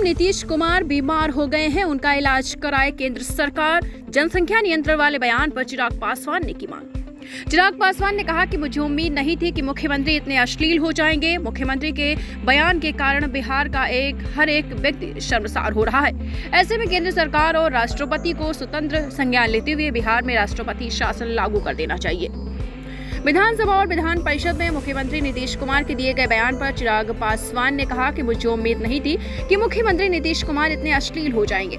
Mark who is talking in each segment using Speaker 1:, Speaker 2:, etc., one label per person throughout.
Speaker 1: नीतीश कुमार बीमार हो गए हैं, उनका इलाज कराए केंद्र सरकार। जनसंख्या नियंत्रण वाले बयान पर चिराग पासवान ने की मांग। चिराग पासवान ने कहा कि मुझे उम्मीद नहीं थी कि मुख्यमंत्री इतने अश्लील हो जाएंगे। मुख्यमंत्री के बयान के कारण बिहार का हर एक व्यक्ति शर्मसार हो रहा है। ऐसे में केंद्र सरकार और राष्ट्रपति को स्वतंत्र संज्ञान लेते हुए बिहार में राष्ट्रपति शासन लागू कर देना चाहिए। विधानसभा और विधान परिषद में मुख्यमंत्री नीतीश कुमार के दिए गए बयान पर चिराग पासवान ने कहा कि मुझे उम्मीद नहीं थी कि मुख्यमंत्री नीतीश कुमार इतने अश्लील हो जाएंगे।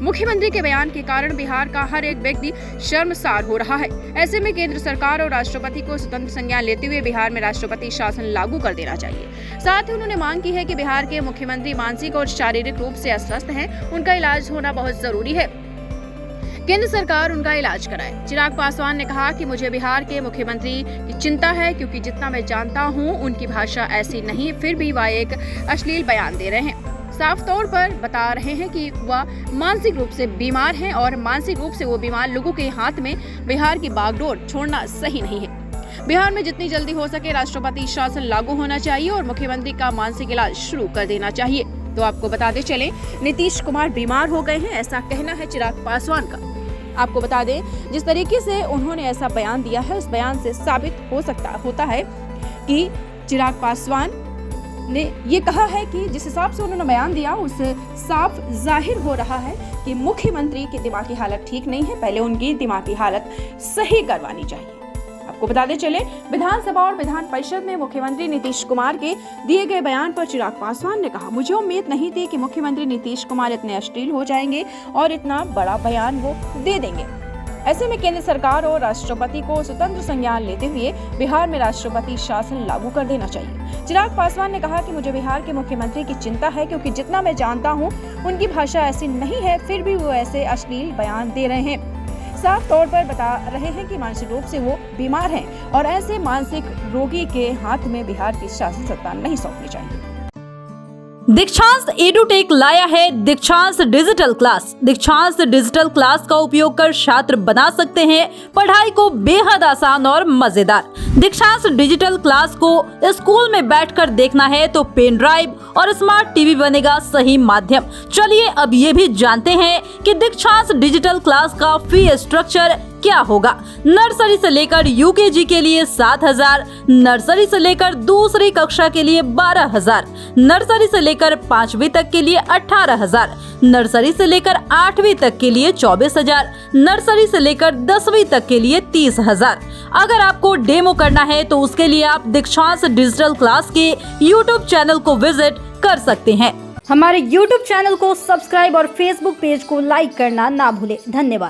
Speaker 1: मुख्यमंत्री के बयान के कारण बिहार का हर एक व्यक्ति शर्मसार हो रहा है। ऐसे में केंद्र सरकार और राष्ट्रपति को स्वतंत्र संज्ञान लेते हुए बिहार में राष्ट्रपति शासन लागू कर देना चाहिए। साथ ही उन्होंने मांग की है कि बिहार के मुख्यमंत्री मानसिक और शारीरिक रूप से अस्वस्थ हैं, उनका इलाज होना बहुत जरूरी है। केंद्र सरकार उनका इलाज कराए। चिराग पासवान ने कहा कि मुझे बिहार के मुख्यमंत्री की चिंता है, क्योंकि जितना मैं जानता हूं उनकी भाषा ऐसी नहीं, फिर भी वह एक अश्लील बयान दे रहे हैं। साफ तौर पर बता रहे हैं कि वह मानसिक रूप से बीमार हैं और मानसिक रूप से वो बीमार लोगों के हाथ में बिहार की बागडोर छोड़ना सही नहीं है। बिहार में जितनी जल्दी हो सके राष्ट्रपति शासन लागू होना चाहिए और मुख्यमंत्री का मानसिक इलाज शुरू कर देना चाहिए। तो आपको बताते चले, नीतीश कुमार बीमार हो गए हैं, ऐसा कहना है चिराग पासवान का। आपको बता दें, जिस तरीके से उन्होंने ऐसा बयान दिया है, उस बयान से साबित होता है कि चिराग पासवान ने ये कहा है कि जिस हिसाब से उन्होंने बयान दिया उससे साफ जाहिर हो रहा है कि मुख्यमंत्री की दिमागी हालत ठीक नहीं है। पहले उनकी दिमागी हालत सही करवानी चाहिए। आपको बताते चले, विधानसभा और विधान परिषद में मुख्यमंत्री नीतीश कुमार के दिए गए बयान पर चिराग पासवान ने कहा, मुझे उम्मीद नहीं थी कि मुख्यमंत्री नीतीश कुमार इतने अश्लील हो जाएंगे और इतना बड़ा बयान वो दे देंगे। ऐसे में केंद्र सरकार और राष्ट्रपति को स्वतंत्र संज्ञान लेते हुए बिहार में राष्ट्रपति शासन लागू कर देना चाहिए। चिराग पासवान ने कहा कि मुझे बिहार के मुख्यमंत्री की चिंता है, क्योंकि जितना मैं जानता हूं उनकी भाषा ऐसी नहीं है, फिर भी वो ऐसे अश्लील बयान दे रहे हैं। साफ तौर पर बता रहे हैं कि मानसिक रूप से वो बीमार हैं और ऐसे मानसिक रोगी के हाथ में बिहार की शासन सत्ता नहीं सौंपनी चाहिए।
Speaker 2: दीक्षांत एडुटेक लाया है दीक्षांत डिजिटल क्लास। दीक्षांत डिजिटल क्लास का उपयोग कर छात्र बना सकते हैं पढ़ाई को बेहद आसान और मजेदार। दीक्षांत डिजिटल क्लास को स्कूल में बैठकर देखना है तो पेन ड्राइव और स्मार्ट टीवी बनेगा सही माध्यम। चलिए अब ये भी जानते हैं कि दीक्षांत डिजिटल क्लास का फी स्ट्रक्चर क्या होगा। नर्सरी से लेकर यूकेजी के लिए 7,000, नर्सरी से लेकर दूसरी कक्षा के लिए 12,000, नर्सरी से लेकर 5वीं तक के लिए 18,000, नर्सरी से लेकर 8वीं तक के लिए 24,000, नर्सरी से लेकर 10वीं तक के लिए 30,000। अगर आपको डेमो करना है तो उसके लिए आप दीक्षांत डिजिटल क्लास के YouTube चैनल को विजिट कर सकते हैं।
Speaker 3: हमारे YouTube चैनल को सब्सक्राइब और Facebook पेज को लाइक करना ना भूलें। धन्यवाद।